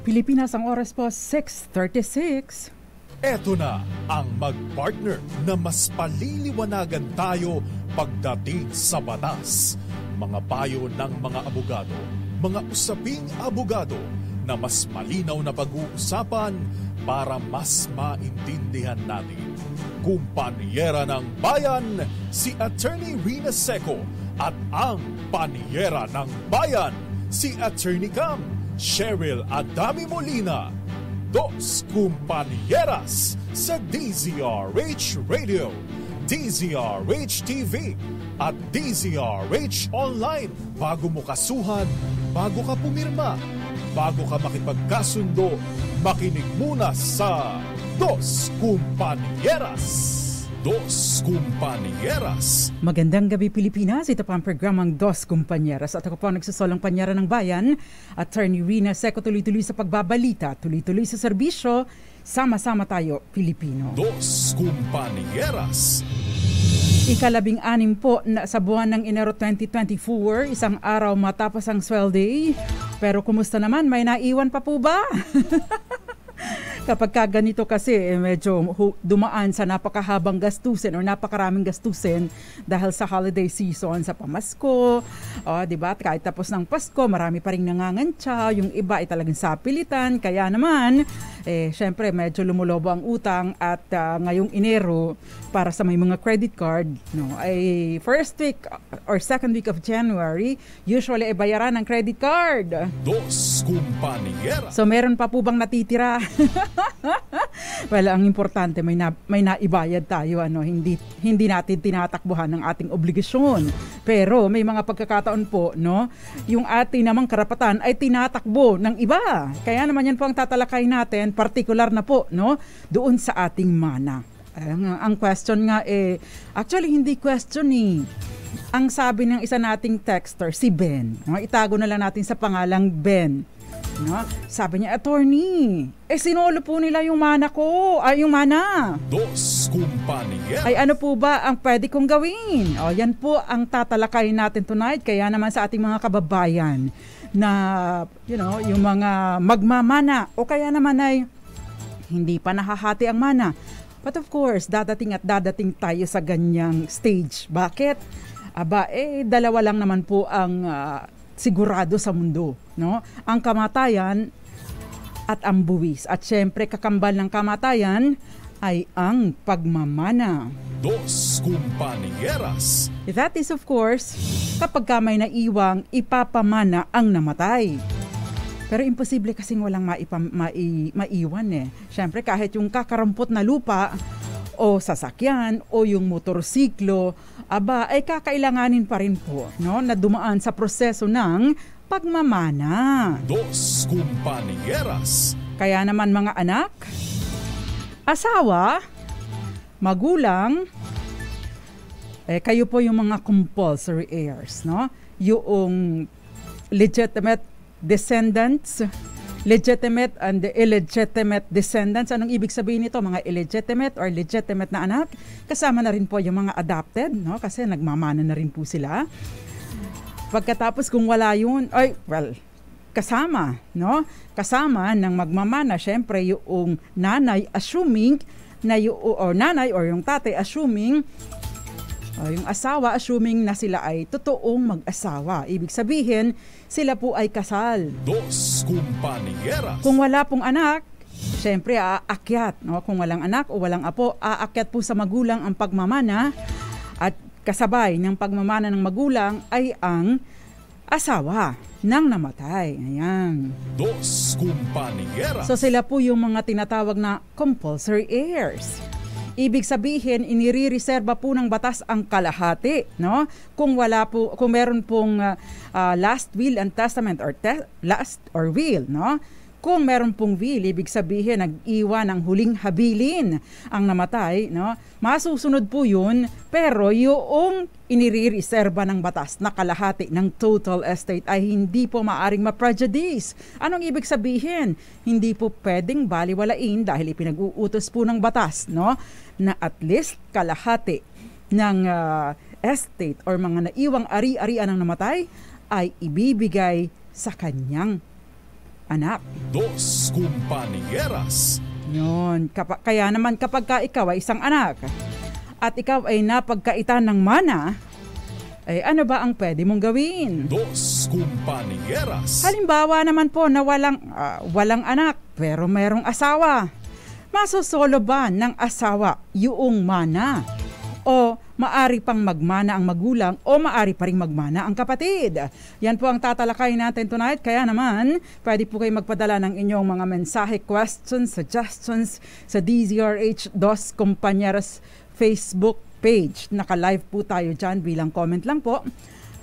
Pilipinas, ang oras po 6:36. Eto na ang mag-partner na mas paliliwanagan tayo pagdating sa batas. Mga payo ng mga abogado, mga usaping abogado na mas malinaw na pag-uusapan para mas maintindihan natin. Kumpanyera ng Bayan, si Attorney Rina Seco at ang Panyera ng Bayan, si Attorney Cam Cheryl Adami Molina. Dos Kumpanieras sa DZRH Radio, DZRH TV at DZRH Online. Bago mo kasuhan, bago ka pumirma, bago ka makipagkasundo, makinig muna sa Dos Kumpanieras. Dos Kumpanieras. Magandang gabi Pilipinas, ito pa ang programang Dos Kumpanieras at ako po ang nagsasolang panyera ng bayan, Attorney Rina Seco. Tuloy-tuloy sa pagbabalita, tuloy-tuloy sa serbisyo, sama-sama tayo Pilipino. Dos Kumpanieras. Ika-16 po na sa buwan ng Enero 2024, isang araw matapos ang Swell Day. Pero kumusta naman, may naiwan pa po ba? Kapag ganito kasi medyo dumaan sa napakahabang gastusin o napakaraming gastusin dahil sa holiday season, sa pamasko, di ba? Kahit tapos ng Pasko, marami pa ring nangangantsa, yung iba ay talagang sapilitan, kaya naman syempre medyo lumulobo ang utang at ngayong Enero para sa may mga credit card, ay first week or second week of January, usually ay bayaran ng credit card. Dos Kumpanieras. So meron pa po bang natitira? Well, ang importante may naibayad tayo, hindi natin tinatakbuhan ng ating obligasyon. Pero may mga pagkakataon po, yung ating namang karapatan ay tinatakbo ng iba. Kaya naman yan po ang tatalakay natin, particular na po, doon sa ating mana. Ang question nga actually hindi question Ang sabi ng isa nating texter, si Ben, itago na lang natin sa pangalang Ben. Sabi niya, Attorney, sinolo po nila yung mana ko, yung mana. Dos Kumpanieras. Ay ano po ba ang pwede kong gawin? Yan po ang tatalakayin natin tonight. Kaya naman sa ating mga kababayan na, yung mga magmamana o kaya naman ay hindi pa nahahati ang mana. But of course, dadating tayo sa ganyang stage. Bakit? Dalawa lang naman po ang sigurado sa mundo, ang kamatayan at ang buwis. At syempre, kakambal ng kamatayan ay ang pagmamana. Dos Kumpanieras. That is of course, kapag may naiwang ipapamana ang namatay. Pero imposible kasing walang maiwan Syempre, kahit yung kakarampot na lupa o sasakyan o yung motorsiklo, ay kakailanganin pa rin po, na dumaan sa proseso ng pagmamana. Dos Kumpanieras. Kaya naman mga anak, asawa, magulang, kayo po yung mga compulsory heirs, yung legitimate descendants, legitimate and illegitimate descendants. Anong ibig sabihin nito? Mga illegitimate or legitimate na anak. Kasama na rin po yung mga adopted, kasi nagmamana na rin po sila. Pagkatapos kung wala yun, kasama, kasama ng magmamana, syempre yung nanay assuming na nanay or yung tatay assuming yung asawa assuming na sila ay totoong mag-asawa. Ibig sabihin, sila po ay kasal. Dos Kumpanieras. Kung wala pong anak, syempre aakyat. Kung walang anak o walang apo, aakyat po sa magulang ang pagmamana. At kasabay ng pagmamana ng magulang ay ang asawa ng namatay. Ayan. Dos Kumpanieras. So sila po yung mga tinatawag na compulsory heirs. Ibig sabihin, inire-reserba po ng batas ang kalahati, Kung meron pong last will and testament or last or will, Kung meron pong will, ibig sabihin nag-iwan ng huling habilin ang namatay, masusunod po yun, pero yung inire-reserba ng batas na kalahati ng total estate ay hindi po maaring ma-prejudice. Anong ibig sabihin? Hindi po pwedeng baliwalain dahil ipinag-uutos po ng batas, na at least kalahati ng estate or mga naiwang ari-arian ng namatay ay ibibigay sa kanyang anak. Dos Compañeras. Yun. Kaya naman kapag ka ikaw ay isang anak at ikaw ay napagkaitan ng mana, ay ano ba ang pwede mong gawin? Dos Compañeras. Halimbawa naman po na walang anak pero merong asawa. Masosolo ba ng asawa yung mana? O maari pang magmana ang magulang o maari pa rin magmana ang kapatid? Yan po ang tatalakayin natin tonight. Kaya naman, pwede po kayo magpadala ng inyong mga mensahe, questions, suggestions sa DZRH Dos Compañeras Facebook page. Naka-live po tayo dyan, bilang comment lang po.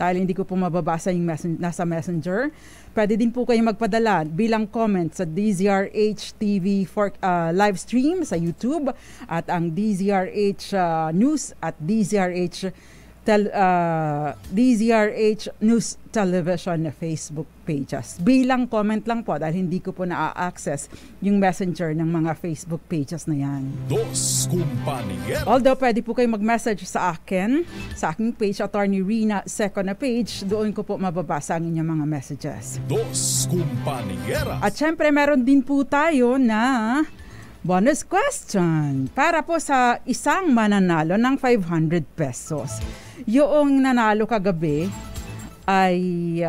Dahil hindi ko po mababasa yung nasa messenger. Pwede din po kayong magpadala bilang comment sa DZRH TV for live stream sa YouTube at ang DZRH News at DZRH News Television na Facebook pages. Bilang comment lang po dahil hindi ko po na-access yung messenger ng mga Facebook pages na yan. Dos Compañeras. Although pwede po kayo mag-message sa akin, sa aking page, Attorney Rina Seco na page, doon ko po mababasa ang inyong mga messages. Dos Compañeras. At syempre meron din po tayo na bonus question para po sa isang mananalo ng 500 pesos. Yung nanalo kagabi ay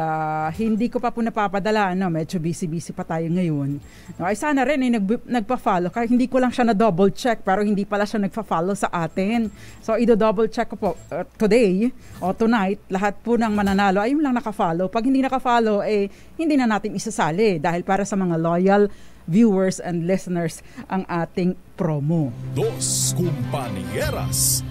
hindi ko pa po napapadala, medyo busy pa tayo ngayon. Ay sana rin ay nagpa-follow, kahit hindi ko lang siya na double check pero hindi pala siya nagpa-follow sa atin. So i-double check ko po today o tonight, lahat po ng mananalo ay yung lang naka-follow. Pag hindi naka-follow hindi na natin isasali dahil para sa mga loyal viewers and listeners ang ating promo. Dos Compañeras.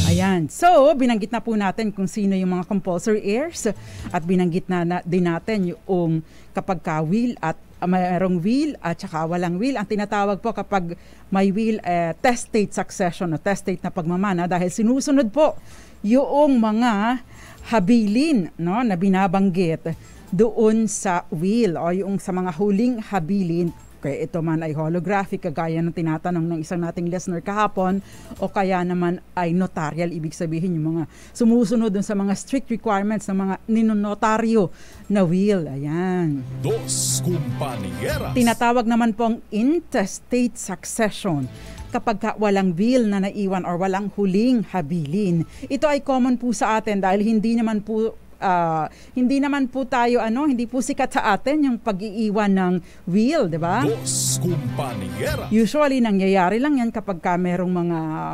Ayan. So, binanggit na po natin kung sino yung mga compulsory heirs at binanggit na din natin yung kapag ka-will at mayroong will at saka walang will. Ang tinatawag po kapag may will, testate succession o testate na pagmamana dahil sinusunod po yung mga habilin na binabanggit doon sa will o yung sa mga huling habilin. Kaya ito man ay holographic, kagaya ng tinatanong ng isang nating listener kahapon, o kaya naman ay notarial, ibig sabihin yung mga sumusunod dun sa mga strict requirements ng mga ninonotaryo na will. Ayan. Dos Compañeras. Tinatawag naman pong intestate succession kapag walang will na naiwan or walang huling habilin. Ito ay common po sa atin dahil hindi naman po tayo hindi po sikat sa atin yung pag-iiwan ng will, di ba? Dos Compañeras. Usually nangyayari lang yan kapag merong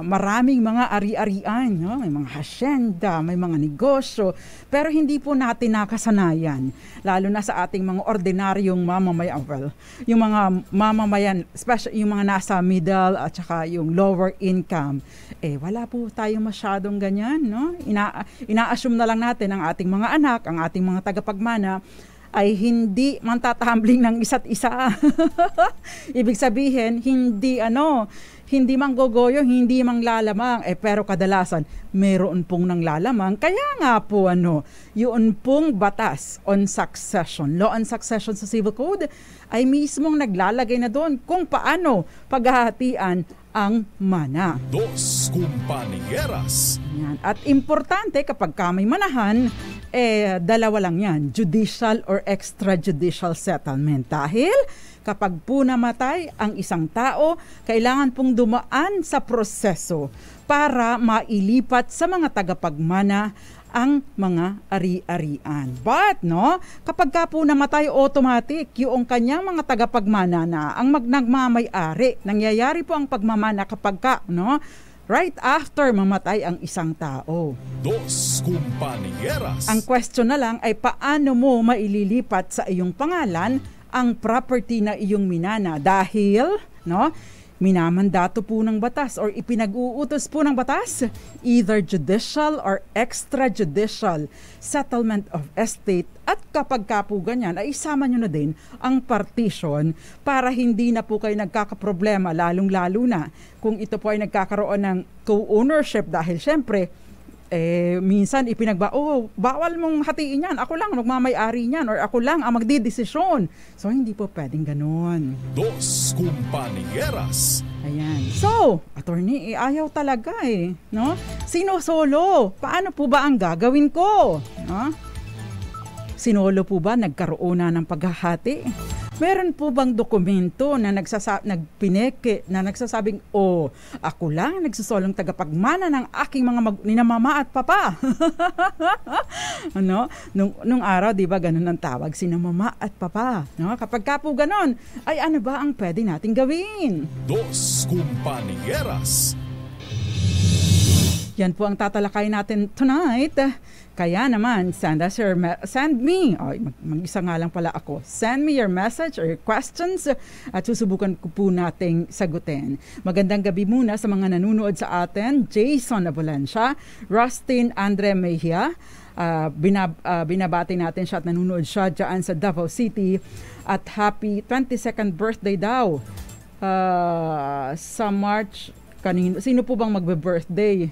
maraming mga ari-arian, may mga hacienda, may mga negosyo, pero hindi po natin nakasanayan, lalo na sa ating mga ordinaryong mamamayan, yung mga mamamayan, especially yung mga nasa middle at saka yung lower income, wala po tayo masyadong ganyan, ina-assume na lang natin ang ating mga anak, ang ating mga tagapagmana ay hindi mantatambling ng isa't isa. Ibig sabihin, hindi manggogoyo, hindi manglalamang. Pero kadalasan, meron pong nanglalamang. Kaya nga po, yun pong batas on succession, law on succession sa Civil Code, ay mismong naglalagay na doon kung paano paghahatian ang mana. Dos Compañeras. Yan. At importante kapag may manahan, dalawa lang yan, judicial or extrajudicial settlement. Dahil kapag po namatay ang isang tao, kailangan pong dumaan sa proseso para mailipat sa mga tagapagmana ang mga ari-arian. But, kapag ka po namatay, automatic, yung kanyang mga tagapagmana na ang nagmamay-ari. Nangyayari po ang pagmamana kapag right after mamatay ang isang tao. Dos Compañeras. Ang question na lang ay paano mo maililipat sa iyong pangalan ang property na iyong minana dahil, minamandato po ng batas or ipinag-uutos po ng batas, either judicial or extrajudicial settlement of estate, at kapag ka po ganyan, ay isama nyo na din ang partition para hindi na po kayo nagkakaproblema, lalong-lalo na kung ito po ay nagkakaroon ng co-ownership dahil syempre, minsan bawal mong hatiin yan, ako lang magmamay-ari niyan or ako lang ang magdidesisyon. So hindi po pwedeng ganun. Dos Compañeras. Ayan. So, attorney, ayaw talaga Sino solo? Paano po ba ang gagawin ko? Sinolo po ba nagkaroon na ng paghahati? Meron po bang dokumento na nagpineke na nagsasabing, ako lang nagsusolong tagapagmana ng aking mga ninamama at papa? Ano? Nung araw, di ba, ganun ang tawag, sinamama at papa. No? Kapag ka po ganun, ay ano ba ang pwede nating gawin? Dos Compañeras. Yan po ang tatalakay natin tonight. Kaya naman, send me, mag-isa nga lang pala ako. Send me your message or your questions at susubukan ko po nating sagutin. Magandang gabi muna sa mga nanonood sa atin. Jason Abulancia, Rustin Andre Mejia, binabati natin siya at nanonood siya dyan sa Davao City. At happy 22nd birthday daw sa March. Sino po bang magbe-birthday?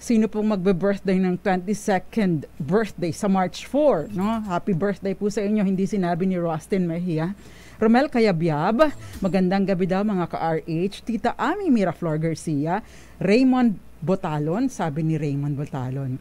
Sino pong magbe-birthday ng 22nd birthday sa March 4, no? Happy birthday po sa inyo, hindi sinabi ni Rustin Mejia. Romel Cayabyab, magandang gabi daw mga ka-RH. Tita Ami Miraflor Garcia, Raymond Botalon, sabi ni Raymond Botalon,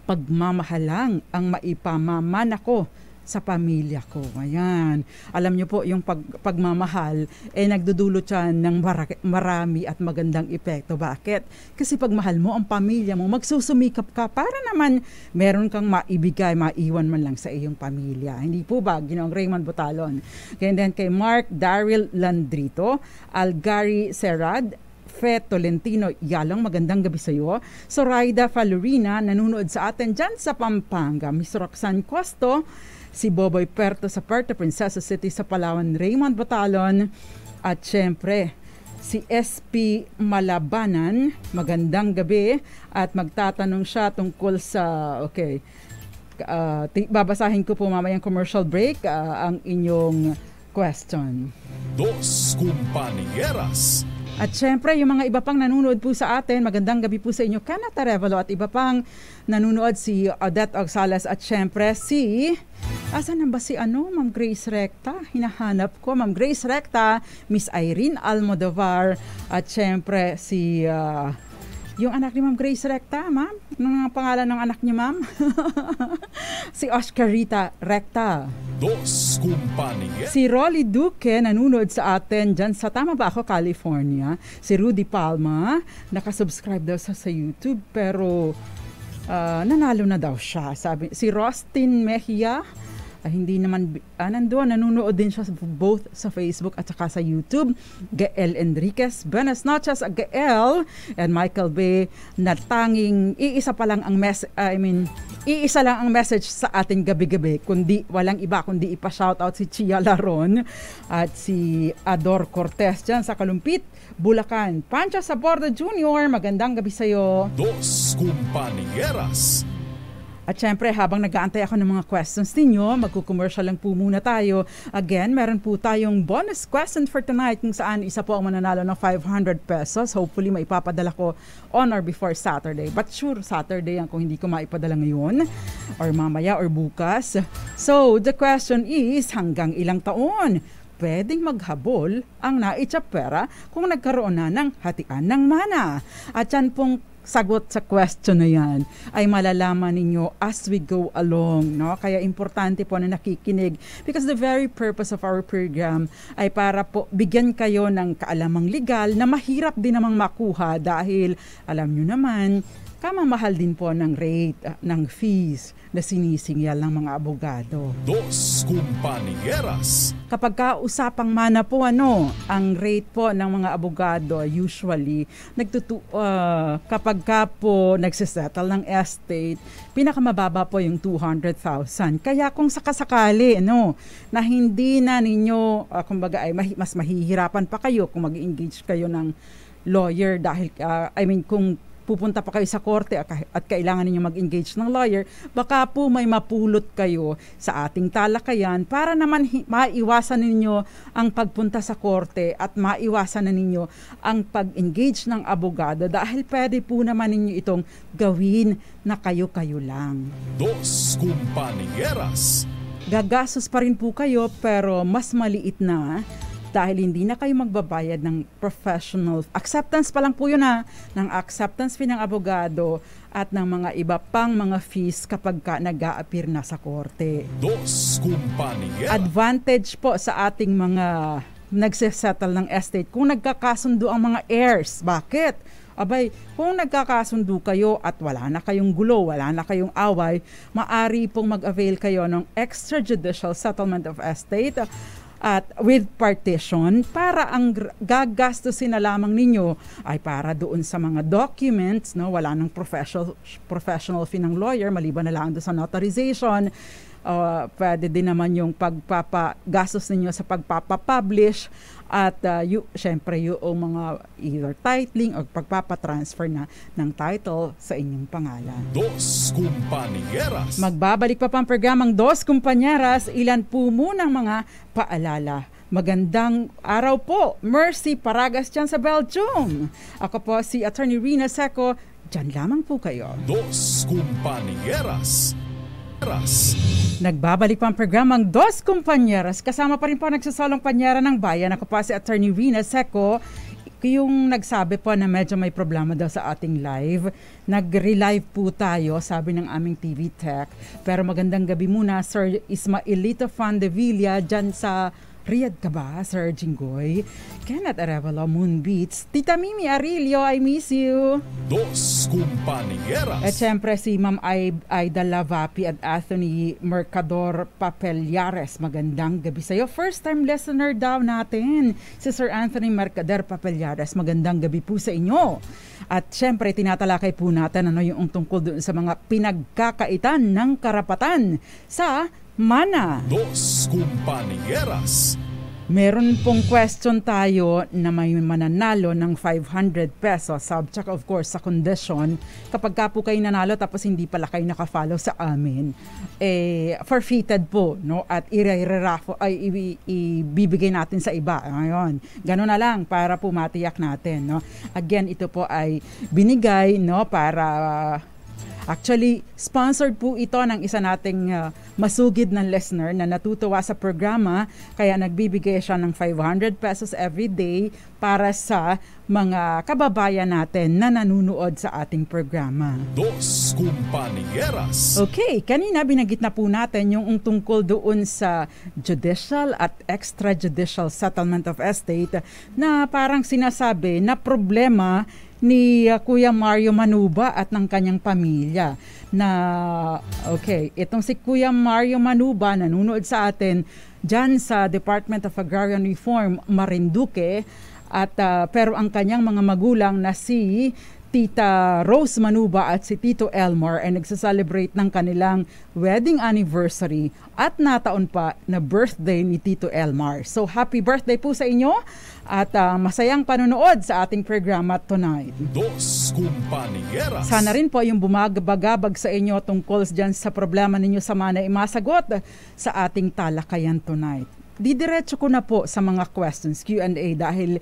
pagmamahalang ang maipamaman ako sa pamilya ko. Ayan. Alam niyo po, yung pagmamahal, nagdudulot siya ng marami at magandang epekto. Bakit? Kasi pag mahal mo ang pamilya mo, magsusumikap ka para naman meron kang maibigay, maiwan man lang sa iyong pamilya. Hindi po ba, Ginoong Raymond Botalon? And then kay Mark Daryl Landrito, Algari Serad, Fe Tolentino Yalong, magandang gabi sa iyo. Zoraida Falorina, nanonood sa atin dyan sa Pampanga. Miss Roxanne Costo, si Boboy Perto sa Puerto Princesa City sa Palawan, Raymond Botalon, at syempre si SP Malabanan, magandang gabi, at magtatanong siya tungkol sa, babasahin ko po mamayang commercial break ang inyong question. Dos Compañeras. At syempre, yung mga iba pang nanonood po sa atin, magandang gabi po sa inyo, Canata Revelo, at iba pang nanonood, si Odette Oxales, at syempre asan ba si Ma'am Grace Recta? Hinahanap ko, Ma'am Grace Recta, Miss Irene Almodovar, at syempre yung anak ni Ma'am Grace Recta, ma'am? Anong pangalan ng anak niyo, ma'am? Si Oscarita Recta. Dos Compañeras. Si Rolly Duque, nanonood sa atin dyan sa Tama Ba Ako, California. Si Rudy Palma, nakasubscribe daw sa YouTube, pero nanalo na daw siya. Sabi, si Rustin Mejia, hindi naman, nanonood din siya both sa Facebook at saka sa YouTube. Gael Enriquez, Buenas noches, Gael, and Michael Bay, na tanging iisa lang ang message sa ating gabi-gabi, kundi walang iba kundi ipa-shoutout si Chia Laron at si Ador Cortez dyan sa Kalumpit, Bulacan. Pancha Saborda Jr., magandang gabi sa'yo. Dos Compañeras. At syempre, habang nag-aantay ako ng mga questions ninyo, magkukommercial lang po muna tayo. Again, meron po tayong bonus question for tonight kung saan isa po ang mananalo ng 500 pesos. Hopefully, maipapadala ko on or before Saturday. But sure, Saturday yan kung hindi ko maipadala ngayon or mamaya or bukas. So, the question is, hanggang ilang taon pwedeng maghabol ang naitsapera kung nagkaroon na ng hatian ng mana? At yan pong sagot sa question na yan ay malalaman ninyo as we go along, no? Kaya importante po na nakikinig, because the very purpose of our program ay para po bigyan kayo ng kaalamang legal na mahirap din namang makuha dahil alam nyo naman, kamamahal din po ng rate, ng fees na sinisingil ng mga abogado. Dos Compañeras. Kapag usapang mana po ang rate po ng mga abogado usually kapag po nagsisettle ng estate, pinakamababa po yung 200,000. Kaya kung sakasakali na hindi na ninyo kumbaga ay mas mahihirapan pa kayo kung mag-engage kayo ng lawyer dahil kung pupunta pa kayo sa korte at kailangan ninyo mag-engage ng lawyer, baka po may mapulot kayo sa ating talakayan para naman maiwasan ninyo ang pagpunta sa korte at maiwasan na ninyo ang pag-engage ng abogado dahil pwede po naman ninyo itong gawin na kayo-kayo lang. Dos Compañeras. Gagastos pa rin po kayo pero mas maliit na dahil hindi na kayo magbabayad ng professional acceptance pa lang po yun ng acceptance fee ng abogado at ng mga iba pang mga fees kapag ka nag-a-appear na sa korte. Dos Compañeras. Advantage po sa ating mga nagsisettle ng estate kung nagkakasundo ang mga heirs. Bakit? Abay, kung nagkakasundo kayo at wala na kayong gulo, wala na kayong away, maari pong mag-avail kayo ng extrajudicial settlement of estate at with partition para ang gagastusin na lamang ninyo ay para doon sa mga documents, no? Wala nang professional fee ng lawyer, maliban na lang doon sa notarization. Pwede din naman yung pagpapagastos ninyo sa pagpapapublish at syempre yung mga either titling o pagpapatransfer ng title sa inyong pangalan. Dos Compañeras. Magbabalik pa pang programang Dos Compañeras, ilan po munang mga paalala. Magandang araw po, Mercy Paragas dyan sa Belgium. Ako po si Attorney Rina Seco, dyan lamang po kayo. Dos Compañeras. Nagbabalik pa ang programang Dos Compañeras. Kasama pa rin po nagsasalong panyara ng bayan. Ako pa si Attorney Rina Seco, yung nagsabi po na medyo may problema daw sa ating live. Nag-relive po tayo, sabi ng aming TV Tech. Pero magandang gabi muna, Sir Ismaelito Fandevilla, dyan sa Riyadh ka ba, Sir Jinggoy? Kenneth Arevalo, Moonbeats. Tita Mimi Arilio, I miss you. Dos Compañeras. At syempre si Ma'am Aida Lavapi at Anthony Mercador Papelyares. Magandang gabi sa iyo. First time listener daw natin, si Sir Anthony Mercader Papelyares. Magandang gabi po sa inyo. At syempre tinatalakay po natin yung tungkol doon sa mga pinagkakaitan ng karapatan sa mana. Dos Compañeras. Meron pong question tayo na may mananalo ng 500 pesos subject of course sa condition kapag ka po kayo nanalo tapos hindi pala kayo nakafollow sa amin, forfeited po, no? At ibibigay natin sa iba. Ngayon, gano'n na lang para po matiyak natin, no? Again, ito po ay binigay, no, para actually, sponsored po ito ng isa nating masugid ng listener na natutuwa sa programa, kaya nagbibigay siya ng 500 pesos every day para sa mga kababayan natin na nanunood sa ating programa. Dos Compañeras. Okay, kanina binanggit na po natin yung tungkol doon sa judicial at extrajudicial settlement of estate na parang sinasabi na problema ni Kuya Mario Manuba at ng kanyang pamilya. Na okay, itong si Kuya Mario Manuba nanunood sa atin dyan sa Department of Agrarian Reform, Marinduque, at pero ang kanyang mga magulang na si Tita Rose Manuba at si Tito Elmore ay nagsaselebrate ng kanilang wedding anniversary at nataon pa na birthday ni Tito Elmore. So happy birthday po sa inyo at masayang panonood sa ating programa tonight. Dos Compañeras. Sana rin po yung bumagabagabag sa inyo tungkol dyan sa problema ninyo sa mana ay masagot sa ating talakayan tonight. Didiretso ko na po sa mga questions, Q&A, dahil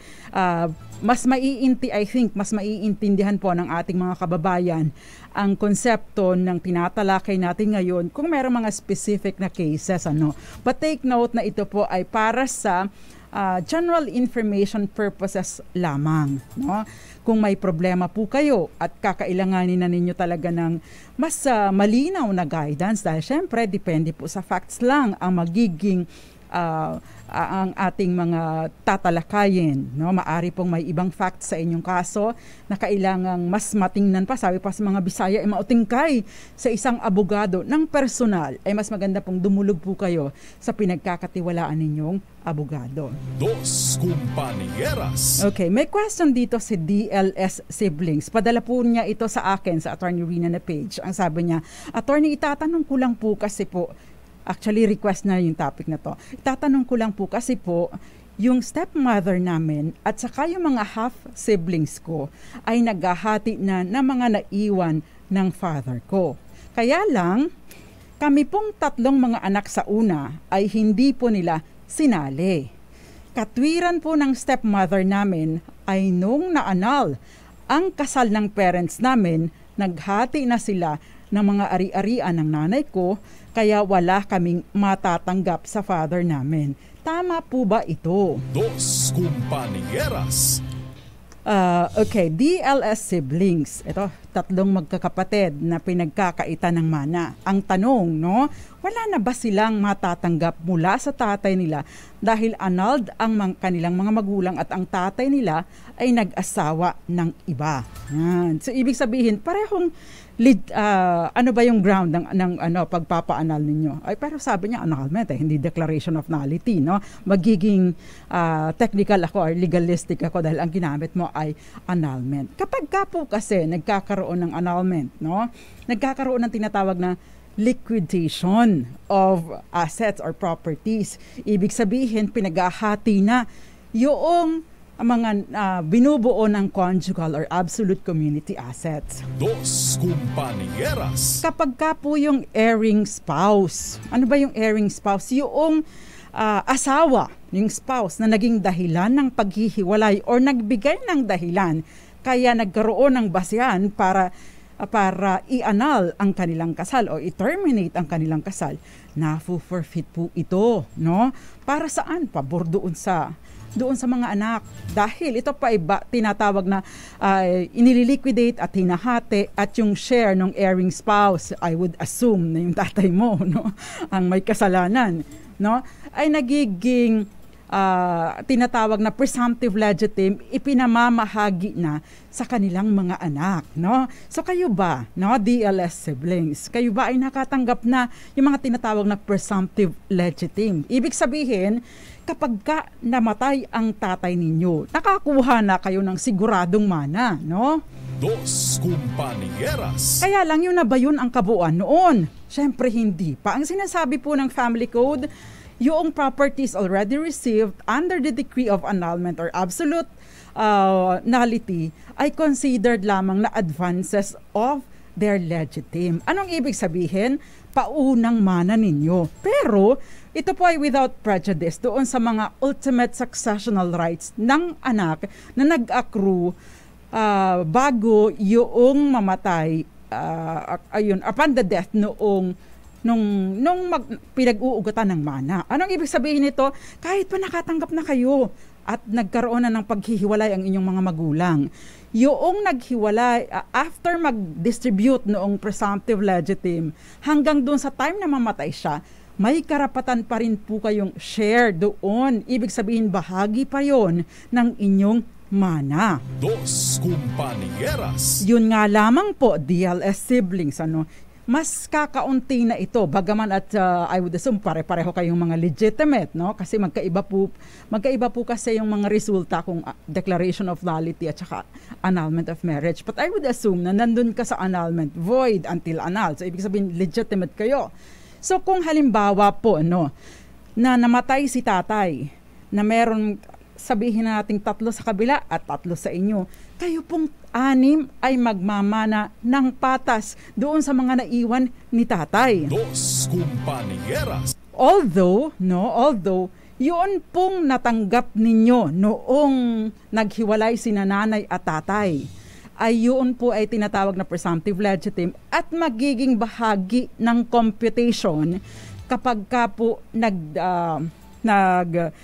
mas maiintindihan po ng ating mga kababayan ang konsepto ng tinatalakay natin ngayon kung mayroong mga specific na cases. But take note na ito po ay para sa general information purposes lamang. No? Kung may problema po kayo at kakailanganin na ninyo talaga ng mas malinaw na guidance, dahil syempre depende po sa facts lang ang magiging ang ating mga tatalakayin, no? Maari pong may ibang facts sa inyong kaso na kailangang mas matingnan pa. Sabi pa sa mga Bisaya, mautingkay sa isang abogado ng personal, ay mas maganda pong dumulog po kayo sa pinagkakatiwalaan ninyong abogado. Dos Compañeras. Okay, may question dito si DLS Siblings. Padala po niya ito sa akin sa Attorney Rina na page. Ang sabi niya, Attorney, itatanong ko lang po kasi po, actually, request na yung topic na to. Itatanong ko lang po kasi po, yung stepmother namin at saka yung mga half-siblings ko ay naghahati na ng mga naiwan ng father ko. Kaya lang, kami pong tatlong mga anak sa una ay hindi po nila sinali. Katwiran po ng stepmother namin ay nung naanal ang kasal ng parents namin, naghati na sila ng mga ari-arian ng nanay ko, kaya wala kaming matatanggap sa father namin. Tama po ba ito? Dos Compañeras. Okay, DLS siblings. Ito, tatlong magkakapatid na pinagkakaitan ng mana. Ang tanong, no, wala na ba silang matatanggap mula sa tatay nila dahil annulled ang kanilang mga magulang at ang tatay nila ay nag-asawa ng iba? Yan. So, ibig sabihin, parehong ano ba yung ground ng pagpapa-annul ninyo? Ay, pero sabi niya annulment, hindi declaration of nullity, no? Magiging technical ako or legalistic ako dahil ang ginamit mo ay annulment. Kapag ka po kasi nagkakaroon ng annulment, no? Nagkakaroon ng tinatawag na liquidation of assets or properties. Ibig sabihin, pinaghahati na yung mga binubuo ng conjugal or absolute community assets. Dos Compañeras. Kapag ka po yung erring spouse, ano ba yung erring spouse? Yung asawa, yung spouse na naging dahilan ng paghihiwalay or nagbigay ng dahilan kaya nagkaroon ng basihan para i-annul ang kanilang kasal o i-terminate ang kanilang kasal, na-forfeit po ito, no? Para saan? Pabor doon sa mga anak. Dahil ito pa iba, tinatawag na inililiquidate at hinahati at yung share ng erring spouse, I would assume na yung tatay mo, no, ang may kasalanan, no, ay nagiging tinatawag na presumptive legitim, ipinamamahagi na sa kanilang mga anak, no? So kayo ba, no, DLS siblings, kayo ba ay nakatanggap na yung mga tinatawag na presumptive legitim? Ibig sabihin, kapag ka namatay ang tatay ninyo, nakakuha na kayo ng siguradong mana, no? Dos Compañeras. Kaya lang yun na ba yun ang kabuuan noon? Siyempre hindi pa. Ang sinasabi po ng family code, yung properties already received under the decree of annulment or absolute nullity ay considered lamang na advances of their legitim. Anong ibig sabihin? Paunang mana ninyo. Pero ito po ay without prejudice doon sa mga ultimate successional rights ng anak na nag-accrue bago yung mamatay upon the death nung pinag-uugatan ng mana. Anong ibig sabihin nito? Kahit pa nakatanggap na kayo at nagkaroon na ng paghihiwalay ang inyong mga magulang, yung naghiwalay after mag-distribute noong presumptive legitim hanggang doon sa time na mamatay siya, may karapatan pa rin po kayong share doon. Ibig sabihin, bahagi pa yon ng inyong mana. Dos Compañeras. Yun nga lamang po, DLS siblings, mas kakaunti na ito, bagaman at I would assume pare-pareho kayong mga legitimate, no? Kasi magkaiba po kasi yung mga resulta kung declaration of nullity at saka annulment of marriage. But I would assume na nandun ka sa annulment, void until annulled. So ibig sabihin legitimate kayo. So kung halimbawa po, na namatay si tatay, na meron, sabihin nating 3 sa kabila at 3 sa inyo, kayo pong 6 ay magmamana ng patas doon sa mga naiwan ni tatay. Dos Compañeras. Although, yun pong natanggap ninyo noong naghiwalay si nanay at tatay, ay yun po ay tinatawag na presumptive legitim at magiging bahagi ng computation kapag ka po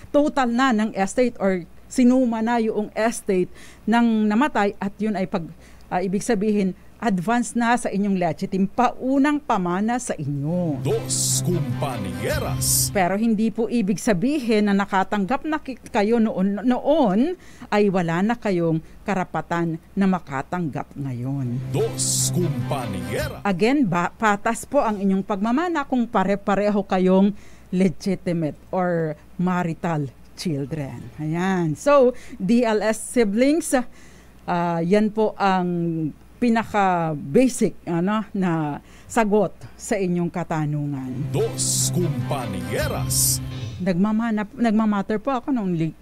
total na ng estate or sinuma na yung estate ng namatay at yun ay ibig sabihin advance na sa inyong legitim, paunang pamana sa inyo. Dos Compañeras. Pero hindi po ibig sabihin na nakatanggap na kayo noon ay wala na kayong karapatan na makatanggap ngayon. Dos Compañeras. Again, patas po ang inyong pagmamana kung pare-pareho kayong legitimate or marital children. Ayan. So, DLS siblings, yan po ang pinaka-basic na sagot sa inyong katanungan. Dos Compañeras. Nagmamatter po ako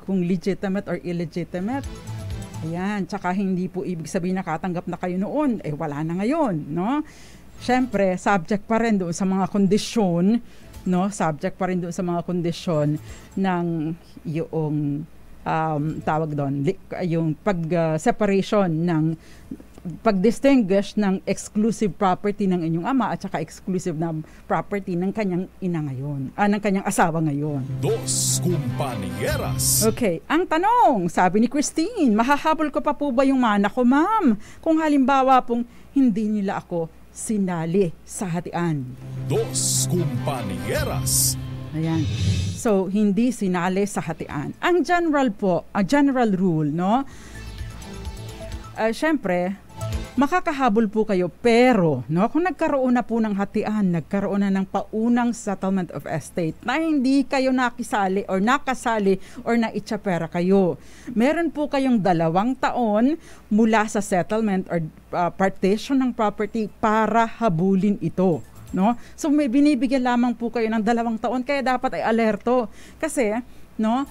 kung legitimate or illegitimate. Ayan. Tsaka hindi po ibig sabihin nakatanggap na kayo noon. Wala na ngayon. No? Siyempre, subject pa rin doon sa mga kondisyon, subject pa rin doon sa mga kondisyon ng yung tawag doon, yung pag-separation ng pag-distinguish ng exclusive property ng inyong ama at saka exclusive na property ng kanyang ina ngayon, ng kanyang asawa ngayon. Dos Compañeras. Okay, ang tanong, sabi ni Christine, mahahabol ko pa po ba yung mana ko, ma'am? Kung halimbawa pong hindi nila ako sinali sa hatian. Dos Compañeras. Ayan. So, hindi sinali sa hatian. Ang general po, general rule, no? Syempre, makakahabol po kayo, pero no, kung nagkaroon na po ng hatian, nagkaroon na ng paunang settlement of estate na hindi kayo nakisali or nakasali or naitsapera kayo, meron po kayong 2 taon mula sa settlement or partition ng property para habulin ito. No? So may binibigyan lamang po kayo ng 2 taon, kaya dapat ay alerto. Kasi, no,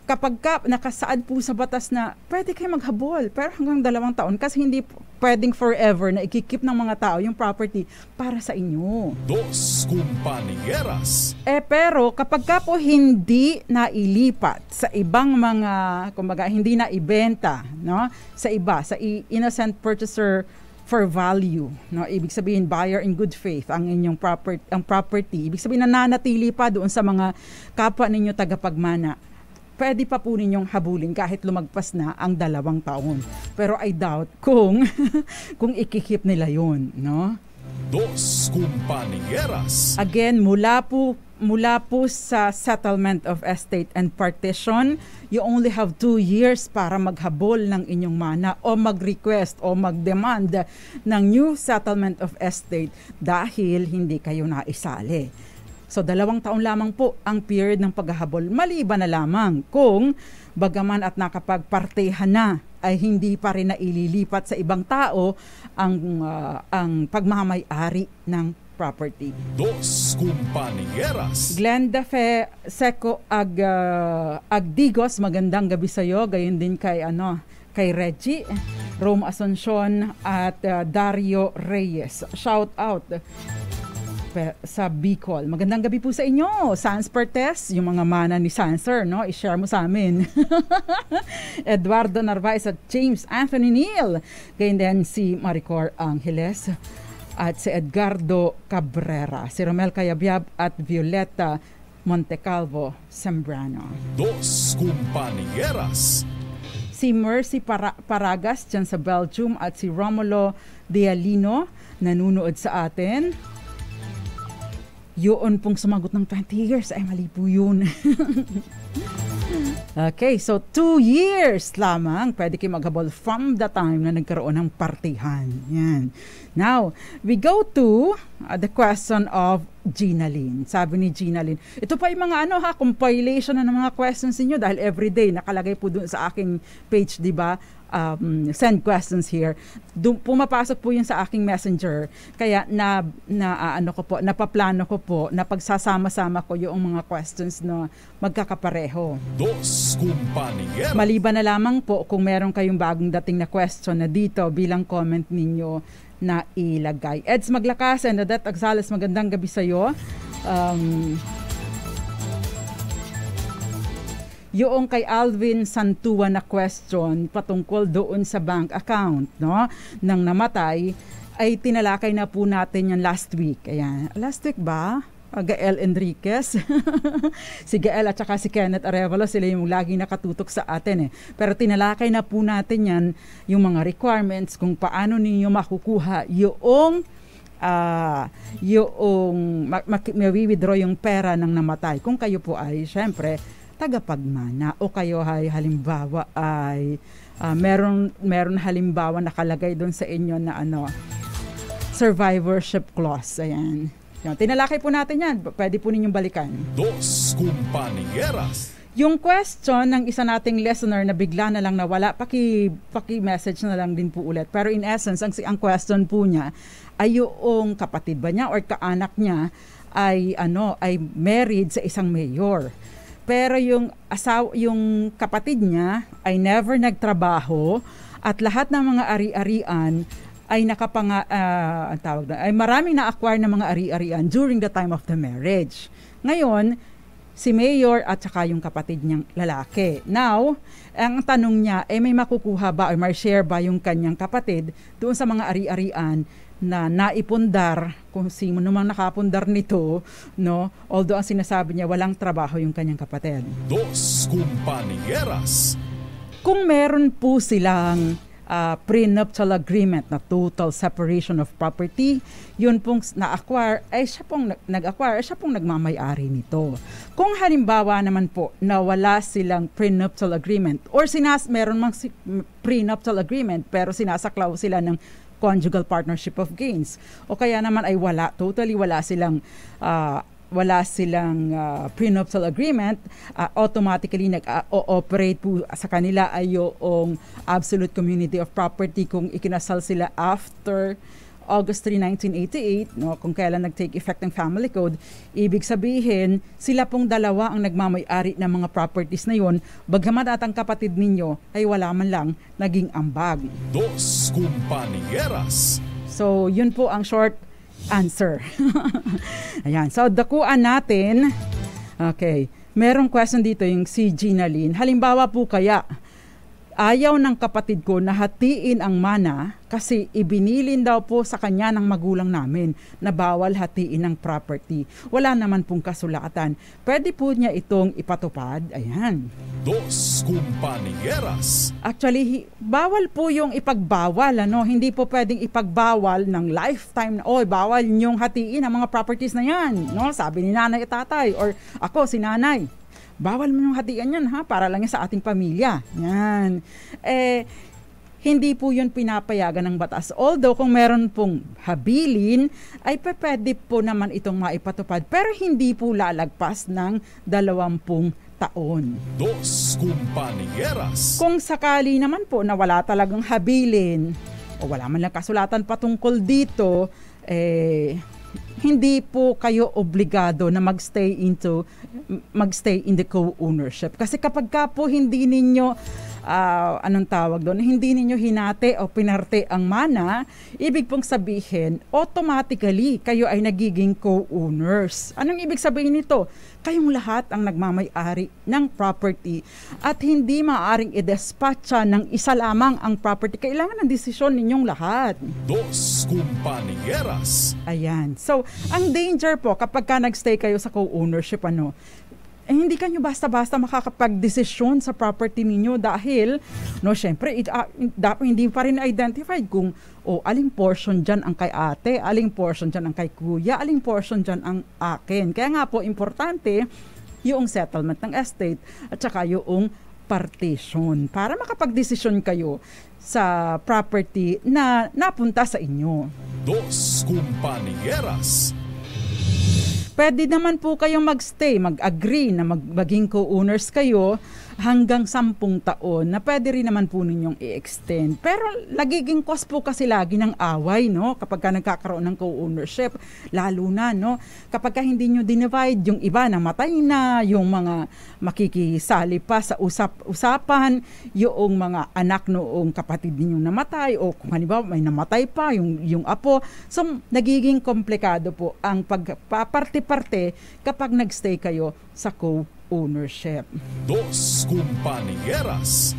kapag nakasaad po sa batas na pwede kayo maghabol, pero hanggang 2 taon kasi hindi pwedeng forever na ikikip ng mga tao yung property para sa inyo. Dos Compañeras. Pero kapag po hindi nailipat sa ibang mga, kumbaga hindi na ibenta, no, sa iba, sa innocent purchaser for value, no, ibig sabihin buyer in good faith ang inyong property, ibig sabihin nananatili pa doon sa mga kapwa ninyo tagapagmana, pwede pa po ninyong habulin kahit lumagpas na ang 2 taon. Pero I doubt kung ikikip nila yun, no? Dos Compañeras. Again, mula po sa settlement of estate and partition, you only have 2 years para maghabol ng inyong mana o mag-request o mag-demand ng new settlement of estate dahil hindi kayo naisali. So 2 taon lamang po ang period ng paghahabol, maliban na lamang kung bagaman at nakapagpartehan na ay hindi pa rin naililipat sa ibang tao ang pagmamay-ari ng property. Dos Compañeras. Glenda Seco Agdigos, magandang gabi sa iyo. Gayon din kay Reggie, Rome Asuncion at Dario Reyes. Shout out sa Bicol. Magandang gabi po sa inyo. Sans Pertes, yung mga mana ni Sanser, no? I-share mo sa amin. Eduardo Narvaez at James Anthony Neal. Ganyan din si Maricor Angeles at si Edgardo Cabrera, si Romel Cayabyab at Violeta Montecalvo Sembrano. Dos Compañeras. Si Mercy Paragas dyan sa Belgium at si Romulo Dialino nanunood sa atin. Yun pong sumagot ng 20 years. Ay, mali po yun. Okay, so 2 years lamang pwede kayo maghabol from the time na nagkaroon ng partihan. Yan. Now, we go to the question of Gina Lynn. Sabi ni Gina Lynn, ito pa yung mga compilation na ng mga questions niyo dahil everyday nakalagay po dun sa aking page, di ba? Send questions here. Pumapasok po yun sa aking messenger. Kaya napaplano ko po na pagsasama-sama ko yung mga questions na magkakapareho. Dos Compañeras. Maliban na lamang po kung meron kayong bagong dating na question na dito bilang comment ninyo na ilagay. Eds Maglakas and Odette Agsales, magandang gabi sa iyo. Yung kay Alvin Santua na question patungkol doon sa bank account, no, ng namatay, ay tinalakay na po natin yan last week. Ayan. Last week ba? Gael Enriquez. Si Gael at saka si Kenneth Arevalo, sila yung lagi nakatutok sa atin. Pero tinalakay na po natin yan, yung mga requirements kung paano ninyo makukuha yung may-withdraw yung pera ng namatay. Kung kayo po ay, syempre, tagapagmana o kayo ay halimbawa ay meron halimbawa nakalagay doon sa inyo na survivorship clause. Ayan. Tinalakay po natin yan. Pwede po ninyong balikan. Dos Compañeras. Yung question ng isa nating listener na bigla na lang nawala, paki-message na lang din po ulit. Pero in essence, ang question po niya ay yung kapatid ba niya or kaanak niya ay married sa isang mayor. Pero yung kapatid niya ay never nagtrabaho at lahat ng mga ari-arian ay ay maraming na-acquire ng mga ari-arian during the time of the marriage. Ngayon, si Mayor at saka yung kapatid niyang lalaki. Now, ang tanong niya, may makukuha ba or may share ba yung kanyang kapatid doon sa mga ari-arian na naipundar, kung sino namang nakapundar nito, no? Although ang sinasabi niya, walang trabaho yung kanyang kapatid. Dos Compañeras. Kung meron po silang prenuptial agreement na total separation of property, yun pong na-acquire, siya pong nag-acquire, siya pong nagmamay-ari nito. Kung halimbawa naman po na wala silang prenuptial agreement or meron mang prenuptial agreement pero sinasaklaw sila ng conjugal partnership of gains o kaya naman ay totally wala silang prenuptial agreement, automatically nag-ooperate po sa kanila ay yung absolute community of property kung ikinasal sila after August 3, 1988, no, kung kailan nag-take effect ng Family Code. Ibig sabihin, sila pong dalawa ang nagmamay-ari ng mga properties na yon, bagamat at ang kapatid ninyo ay wala man lang naging ambag. Dos Compañeras. So, yun po ang short answer. Ayan. So, dakuan natin. Okay. Merong question dito yung si Gina Lynn. Halimbawa po kaya, ayaw ng kapatid ko na hatiin ang mana kasi ibinilin daw po sa kanya ng magulang namin na bawal hatiin ang property. Wala naman pong kasulatan. Pwede po niya itong ipatupad. Ayan. Dos Compañeras. Actually, bawal po yung ipagbawal. Hindi po pwedeng ipagbawal ng lifetime. Bawal niyong hatiin ang mga properties na yan. No? Sabi ni nanay at tatay or ako, si nanay. Bawal mo yung hatian yan para lang yan sa ating pamilya. Yan. Hindi po yun pinapayagan ng batas. Although kung meron pong habilin, ay pwede po naman itong maipatupad. Pero hindi po lalagpas ng 20 taon. Dos Compañeras. Kung sakali naman po na wala talagang habilin o wala man lang kasulatan patungkol dito, hindi po kayo obligado na magstay in the co-ownership. Kasi kapag ka po hindi ninyo hindi ninyo hinati o pinarte ang mana, ibig pong sabihin, automatically kayo ay nagiging co-owners. Anong ibig sabihin nito? Kayong lahat ang nagmamay-ari ng property at hindi maaaring i-despatcha ng isa lamang ang property. Kailangan ng desisyon ninyong lahat. Dos Compañeras. Ayan. So, ang danger po kapag ka nagstay kayo sa co-ownership, hindi kanyo basta-basta makakapag-desisyon sa property ninyo dahil, syempre, hindi pa rin identified kung, aling portion dyan ang kay ate, aling portion dyan ang kay kuya, aling portion dyan ang akin. Kaya nga po, importante yung settlement ng estate at saka yung partition para makapag-desisyon kayo sa property na napunta sa inyo. Dos Compañeras. Pwede naman po kayong mag-agree na maging co-owners kayo hanggang 10 taon na pwede rin naman po ninyong i-extend. Pero nagiging cause po kasi lagi ng away, kapag ka nagkakaroon ng co-ownership. Lalo na, kapag ka hindi nyo dinivide, yung iba namatay na, yung mga makikisali pa sa usapan, yung mga anak noong kapatid ninyong namatay, o kung halimbawa may namatay pa, yung apo. So, nagiging komplikado po ang pagpaparte-parte kapag nagstay kayo sa co-ownership. Dos Compañeras.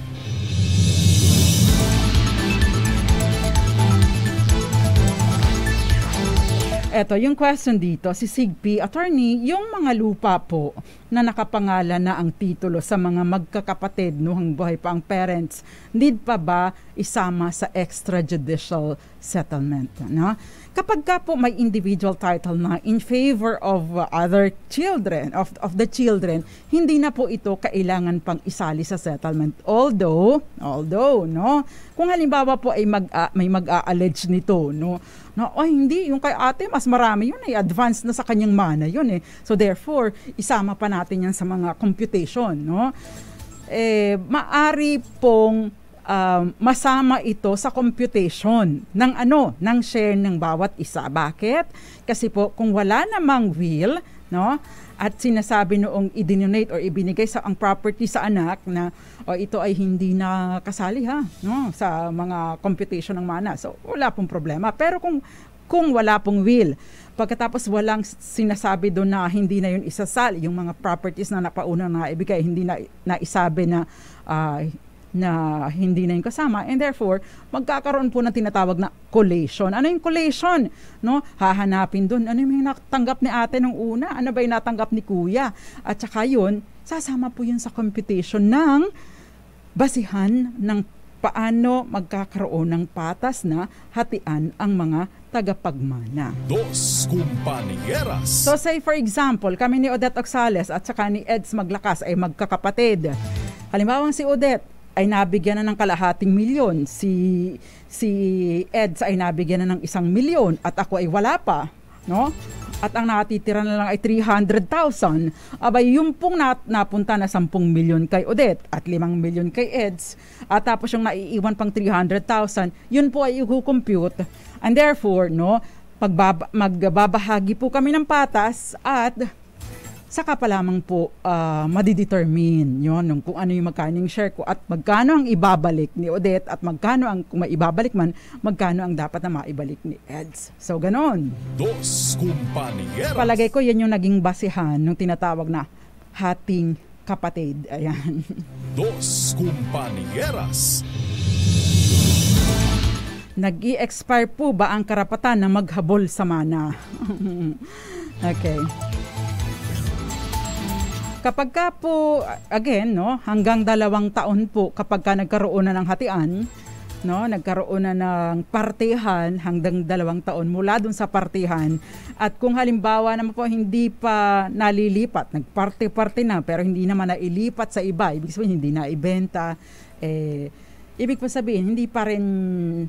Eto, yung question dito, si Sigpi, attorney, yung mga lupa po na nakapangalan na ang titulo sa mga magkakapatid noong buhay pa ang parents, need pa ba isama sa extrajudicial settlement? Kapag ka po may individual title na in favor of other children, of the children, hindi na po ito kailangan pang isali sa settlement. Although, kung halimbawa po ay may mag-a-allege nito, hindi, yung kay ate, mas marami yun advance na sa kanyang mana yun So therefore, isama pa natin yan sa mga computation, maari pong masama ito sa computation ng share ng bawat isa. Bakit? Kasi po kung wala namang will, at sinasabi noong i-donate or ibinigay sa ang property sa anak na ito ay hindi na kasali sa mga computation ng mana. So wala pong problema. Pero kung wala pong will, Pagkatapos walang sinasabi doon na hindi na yun isasali, yung mga properties na napauna na ibigay, hindi na naisabi na hindi na yung kasama, and therefore magkakaroon po ng tinatawag na collation. Ano yung collation? No? Hahanapin doon, ano yung natanggap ni ate nung una? Ano ba yung natanggap ni kuya? At saka yun, sasama po yun sa computation ng basihan ng paano magkakaroon ng patas na hatian ang mga tagapagmana. Dos Compañeras. So say for example, kami ni Odette Oxales at saka ni Eds Maglakas ay magkakapatid. Halimbawa si Odette ay nabigyan na ng kalahating milyon, si Eds ay nabigyan na ng 1 milyon at ako ay wala pa, no? At ang natitira na lang ay 300,000. Abay, yung pong napunta na 10 milyon kay Odette at 5 milyon kay Eds, at tapos yung naiiwan pang 300,000, yun po ay i-compute. And therefore, no, magbabahagi po kami ng patas at saka pa lamang po madidetermine yun kung ano yung magkano yung share ko at magkano ang ibabalik ni Odette at magkano ang, kung maibabalik man, magkano ang dapat na maibalik ni Eds. So, ganon. Dos Compañeras. Palagay ko yan yung naging basihan ng tinatawag na hating kapatid. Ayan. Dos Compañeras. Nag-i-expire po ba ang karapatan na maghabol sa mana? Okay. Kapag ka po, again, no, hanggang 2 taon po kapag ka nagkaroon na ng hatian, no, nagkaroon na ng partihan hanggang 2 taon mula dun sa partihan. At kung halimbawa naman po hindi pa nalilipat, nagparte-parte na pero hindi naman nailipat sa iba, ibig sabihin hindi na ibenta, ibig po sabihin, hindi pa rin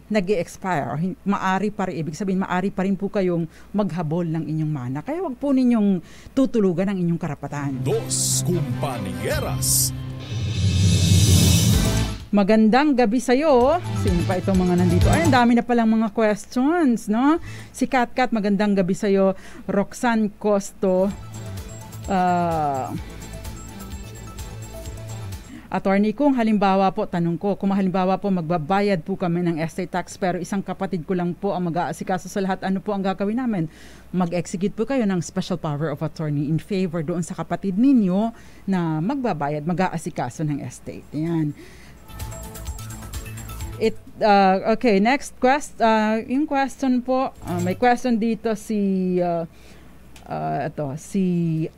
nag-i-expire. Maari pa rin, ibig sabihin, maari pa rin po kayong maghabol ng inyong mana. Kaya wag po ninyong tutulugan ang inyong karapatan. Dos Compañeras. Magandang gabi sa'yo. Sino pa itong mga nandito? Ay, ang dami na palang mga questions, no? Si Katkat, magandang gabi sa'yo. Roxanne Costo. Attorney, kung halimbawa po, tanong ko, kung halimbawa po magbabayad po kami ng estate tax pero isang kapatid ko lang po ang mag-aasikaso sa lahat, ano po ang gagawin namin? Mag-execute po kayo ng special power of attorney in favor doon sa kapatid ninyo na magbabayad, mag-aasikaso ng estate. Yan. Okay, next yung question po, may question dito si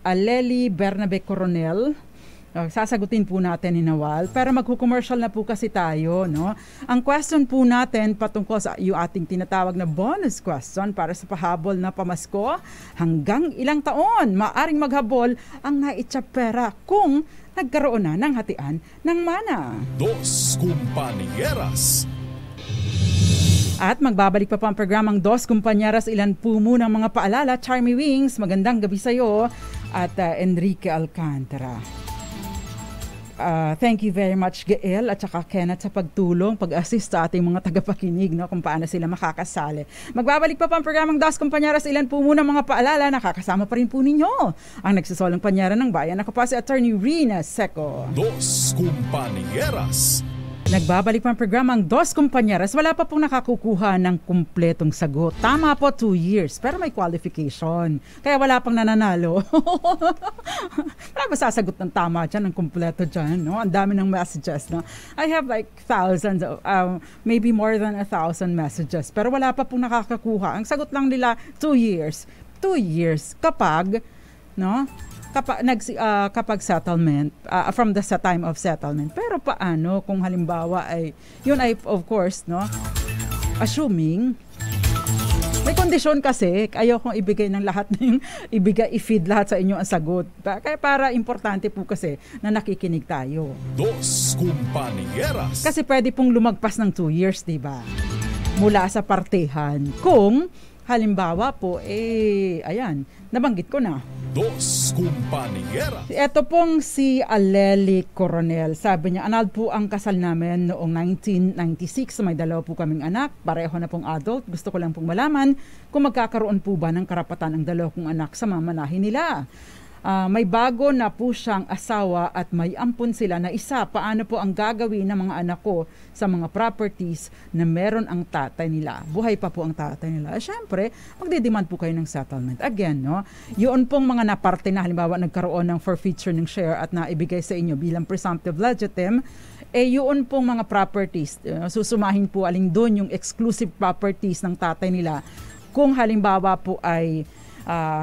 Aleli Bernabe Coronel. Sasagutin po natin ni Nawal, pero magko-commercial na po kasi tayo, no? Ang question po natin patungkol sa yung ating tinatawag na bonus question para sa pahabol na pamasko, hanggang ilang taon maaring maghabol ang naitsa pera kung nagkaroon na ng hatian ng mana. Dos Compañeras. At magbabalik pa po ang programang Dos Compañeras. Ilan po muna mga paalala. Charmy Wings, magandang gabi sa'yo. At Enrique Alcantara. Thank you very much, Gael at saka Kenneth sa pagtulong, pag-assist sa ating mga tagapakinig, no, kung paano sila makakasali. Magbabalik pa po ang programang Dos Compañeras. Ilan po muna mga paalala, nakakasama pa rin po ninyo ang nagsasolong panyara ng bayan. Ako pa si Attorney Rina Seco. Dos Compañeras. Nagbabalik pa ang programang Dos Compañeras. Wala pa pong nakakukuha ng kumpletong sagot. Tama po, 2 years. Pero may qualification. Kaya wala pang nananalo. Wala ba sasagot ng tama dyan, ng kumpleto dyan? No? Ang dami ng messages. No? I have like thousands, maybe more than 1,000 messages. Pero wala pa pong nakakakuha. Ang sagot lang nila, 2 years. 2 years kapag, no? Kapag settlement, from the time of settlement. Pero paano kung halimbawa ay, yun ay of course, no, assuming, may kondisyon kasi, ayokong ibigay ng lahat ng i-feed lahat sa inyo ang sagot. Kaya para importante po kasi na nakikinig tayo. Dos Compañeras. Kasi pwede pong lumagpas ng 2 years, diba? Mula sa partihan. Kung halimbawa po, ayan, nabanggit ko na. Dos Compañeras. Ito pong si Aleli Coronel. Sabi niya, anal po ang kasal namin noong 1996. May 2 po kaming anak. Pareho na pong adult. Gusto ko lang pong malaman kung magkakaroon po ba ng karapatan ang 2 kong anak sa mamanahin nila. may bago na po siyang asawa at may ampon sila na isa. Paano po ang gagawin ng mga anak ko sa mga properties na meron ang tatay nila? Buhay pa po ang tatay nila. Siyempre, magdidemand po kayo ng settlement. Again, no? Yun pong mga naparte na halimbawa nagkaroon ng forfeiture ng share at naibigay sa inyo bilang presumptive legitim, yun pong mga properties, susumahin po aling doon yung exclusive properties ng tatay nila. Kung halimbawa po ay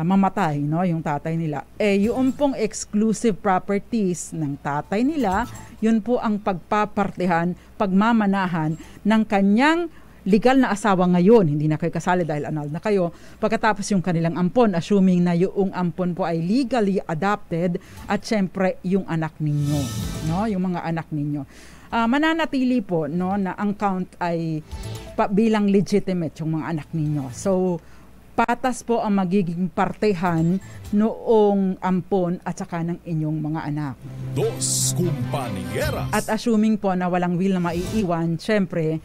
mamatay, no, yung tatay nila, yung pong exclusive properties ng tatay nila, yun po ang pagpapartehan, pagmamanahan ng kanyang legal na asawa ngayon. Hindi na kayo kasali dahil annulled na kayo. Pagkatapos yung kanilang ampon, assuming na yung ampon po ay legally adopted, at syempre yung anak ninyo, no, yung mga anak ninyo. Mananatili po, no, na ang count ay bilang legitimate yung mga anak ninyo. So patas po ang magiging partehan noong ampon at saka ng inyong mga anak. Dos Compañeras. At assuming po na walang will na maiiwan, syempre,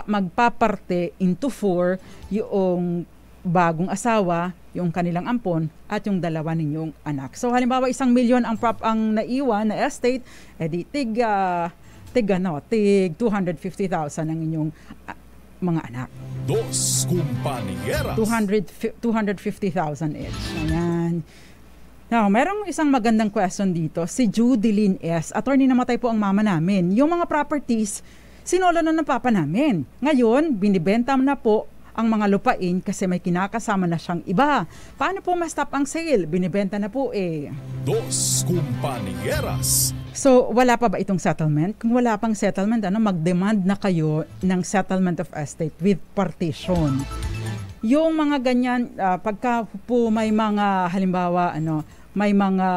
magpaparte into 4 yung bagong asawa, yung kanilang ampon, at yung dalawa ninyong anak. So halimbawa, 1 milyon ang naiwan na estate, edi tig 250,000 ang inyong mga anak. Dos Compañeras. 250,000 each. Ayan. Now, merong isang magandang question dito. Si Judilyn S. Attorney, namatay po ang mama namin. Yung mga properties, sinolo na ng papa namin. Ngayon, binibenta na po ang mga lupain kasi may kinakasama na siyang iba. Paano po ma-stop ang sale? Binibenta na po Dos Compañeras. So, wala pa ba itong settlement? Kung wala pang settlement, mag-demand na kayo ng settlement of estate with partition. Yung mga ganyan, pagka po may mga, halimbawa, may mga,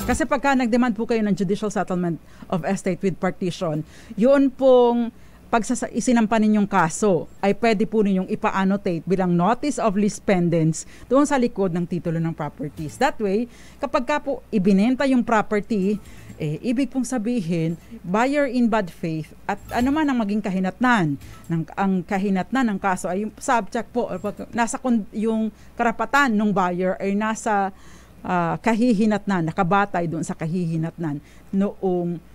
kasi pagka nag-demand po kayo ng judicial settlement of estate with partition, yun pong pag isinampa ninyong kaso, ay pwede po ninyong ipa-annotate bilang notice of lease pendants doon sa likod ng titulo ng properties. That way, kapag ka po ibinenta yung property, ibig pong sabihin, buyer in bad faith, at ano man ang maging kahinatnan, ang kahinatnan ng kaso ay yung subject po, nasa yung karapatan ng buyer ay nasa kahihinatnan, nakabatay doon sa kahihinatnan noong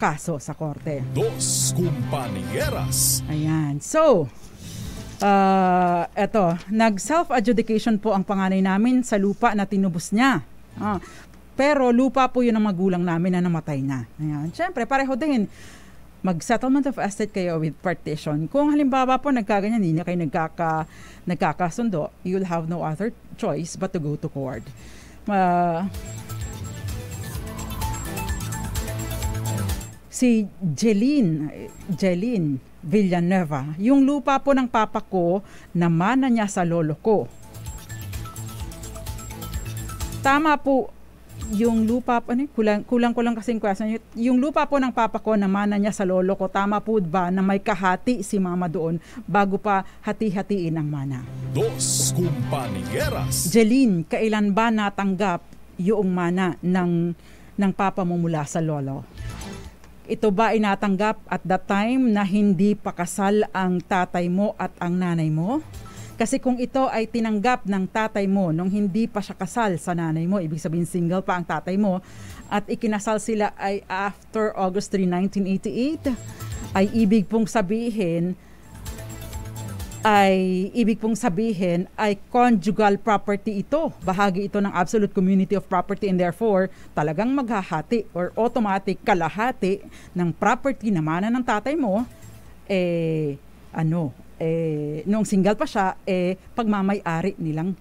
kaso sa korte. Dos Compañeras. Ayan. So, eto, nag-self-adjudication po ang panganay namin sa lupa na tinubos niya. Pero lupa po yun ang magulang namin na namatay na. Ayan. Siyempre, pareho din. Mag-settlement of estate kayo with partition. Kung halimbawa po nagkaganyan, hindi na kayo nagkakasundo, you'll have no other choice but to go to court. Si Jeline Villanueva, yung lupa po ng papa ko, namana niya sa lolo ko. Tama po yung lupa, kulang kasing question. Yung lupa po ng papa ko, namana niya sa lolo ko. Tama po ba na may kahati si mama doon bago pa hati-hatiin ang mana? Dos Compañeras. Jeline, kailan ba natanggap yung mana ng papa mo mula sa lolo? Ito ba ay natanggap at that time na hindi pa kasal ang tatay mo at ang nanay mo? Kasi kung ito ay tinanggap ng tatay mo nung hindi pa siya kasal sa nanay mo, ibig sabihin single pa ang tatay mo, at ikinasal sila ay after August 3, 1988, ay ibig pong sabihin ay conjugal property ito. Bahagi ito ng absolute community of property, and therefore talagang maghahati or automatic kalahati ng property na mana ng tatay mo nung single pa siya, pagmamay-ari nilang,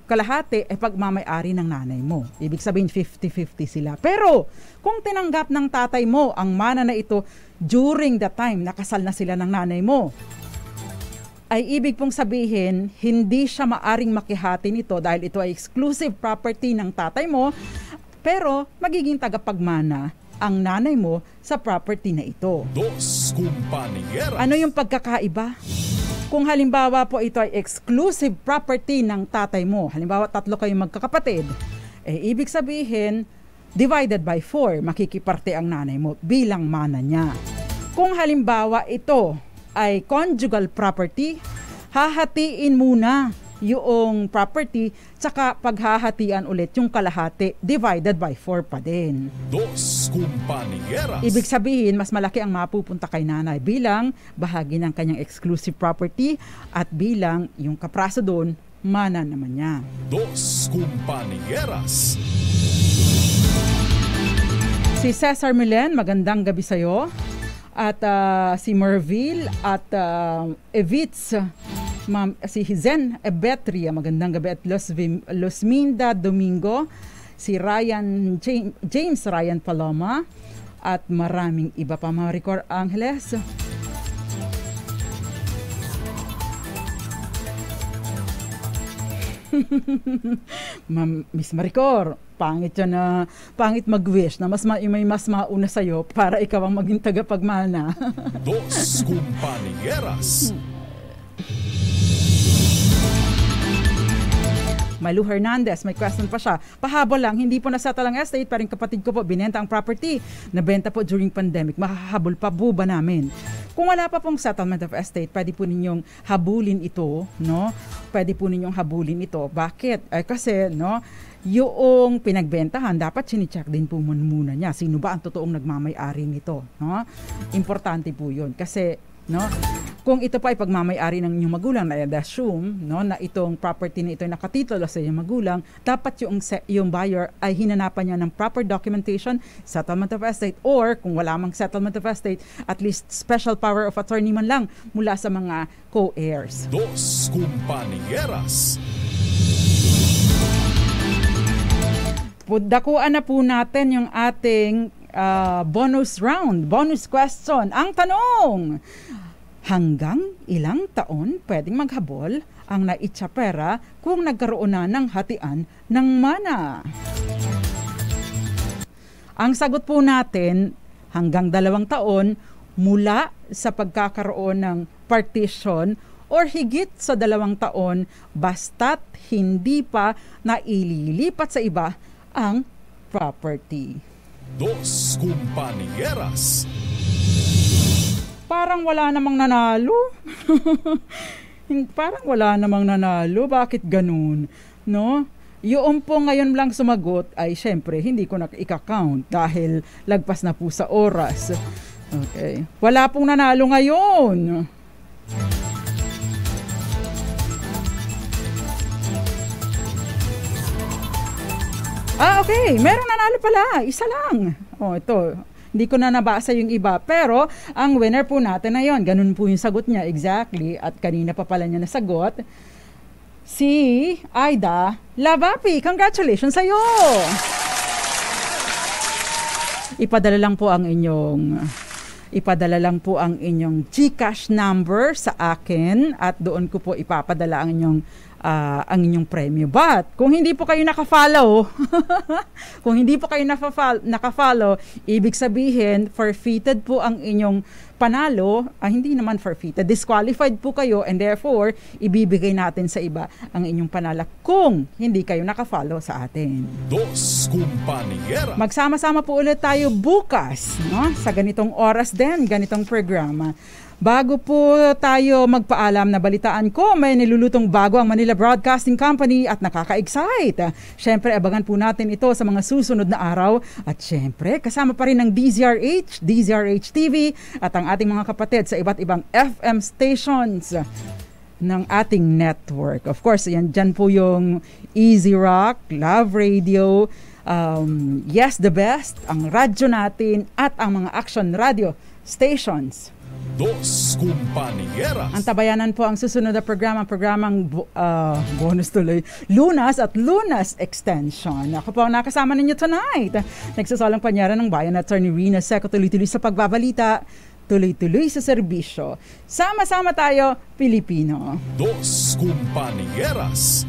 kalahati pagmamay-ari ng nanay mo. Ibig sabihin 50-50 sila. Pero kung tinanggap ng tatay mo ang mana na ito during the time na kasal na sila ng nanay mo, ay ibig pong sabihin, hindi siya maaring makihati nito dahil ito ay exclusive property ng tatay mo, pero magiging tagapagmana ang nanay mo sa property na ito. Dos Compañeras. Ano yung pagkakaiba? Kung halimbawa po ito ay exclusive property ng tatay mo, halimbawa 3 kayong magkakapatid, ibig sabihin, divided by 4, makikiparte ang nanay mo bilang mana niya. Kung halimbawa ito ay conjugal property, hahatiin muna yung property, tsaka paghahatian ulit yung kalahati, divided by 4 pa din. Dos Compañeras. Ibig sabihin, mas malaki ang mapupunta kay nanay bilang bahagi ng kanyang exclusive property at bilang yung kapraso doon, mana naman niya. Dos Compañeras. Si Cesar Milen, magandang gabi sa'yo. At si Merville at Evitz, si Zen Ebetria, magandang gabi. At Losminda Domingo, si Ryan James Ryan Paloma, at maraming iba pa, Maricor Angeles. Miss Maricor, pangit yan na pangit mag-wish na may mas mauna sa'yo para ikaw ang maging tagapagmana. Dos Compañeras. Malu Hernandez, may question pa siya. Pahabol lang, hindi po nasettle ang estate, pero yung kapatid ko po, binenta ang property. Nabenta po during pandemic. Makahabol pa po ba namin? Kung wala pa pong settlement of estate, pwede po ninyong habulin ito, no? Pwede po ninyong habulin ito. Bakit? Kasi, no, yung pinagbentahan, dapat sinicheck din po muna niya. Sino ba ang totoong nagmamay-ari nito? No? Importante po yun. Kasi, no, kung ito pa ay pagmamay-ari ng inyong magulang, na assume, no, na itong property na ito ay nakatitulo sa inyong magulang, dapat yung buyer ay hinanapan niya ng proper documentation, settlement of estate, or kung wala mang settlement of estate, at least special power of attorney man lang mula sa mga co-heirs. Dos Compañeras. Dakuan na po natin yung ating bonus round, bonus question. Ang tanong, hanggang ilang taon pwedeng maghabol ang naitsapera kung nagkaroon na ng hatian ng mana? Ang sagot po natin, hanggang 2 taon mula sa pagkakaroon ng partition or higit sa 2 taon basta't hindi pa naililipat sa iba ang property. Dos Compañeras. Parang wala namang nanalo. Parang wala namang nanalo. Bakit ganun? No? Yung po ngayon lang sumagot ay syempre hindi ko na i-count dahil lagpas na po sa oras. Okay. Wala pong nanalo ngayon. Okay. Merong nanalo pala. Isa lang. Ito. Hindi ko na nabasa yung iba. Pero, ang winner po natin na yun. Ganun po yung sagot niya. Exactly. At kanina pa pala niya nasagot. Si Aida Lavapi. Congratulations sa'yo! Ipadala lang po ang inyong GCash number sa akin at doon ko po ipapadala ang inyong premyo. But kung hindi po kayo naka-follow, naka-follow, ibig sabihin forfeited po ang inyong panalo. Hindi naman forfeited, disqualified po kayo, and therefore ibibigay natin sa iba ang inyong panalo kung hindi kayo naka-follow sa atin. Dos Compañeras. Magsama-sama po ulit tayo bukas, no? Sa ganitong oras din, ganitong programa. Bago po tayo magpaalam, na balitaan ko, may nilulutong bago ang Manila Broadcasting Company at nakaka-excite. Siyempre, abangan po natin ito sa mga susunod na araw. At siyempre, kasama pa rin ng DZRH TV at ang ating mga kapatid sa iba't ibang FM stations ng ating network. Of course, dyan po yung Easy Rock, Love Radio, Yes the Best, ang radyo natin at ang mga action radio stations. Dos Compañeras. Ang tabayanan po ang susunod na programang bonus tuloy, Lunas at Lunas Extension. Ako po ang nakasama ninyo tonight. Nagsasalang panyaran ng bayan at Attorney Rina Seco, tuloy-tuloy sa pagbabalita, tuloy-tuloy sa serbisyo. Sama-sama tayo, Pilipino. Dos Compañeras.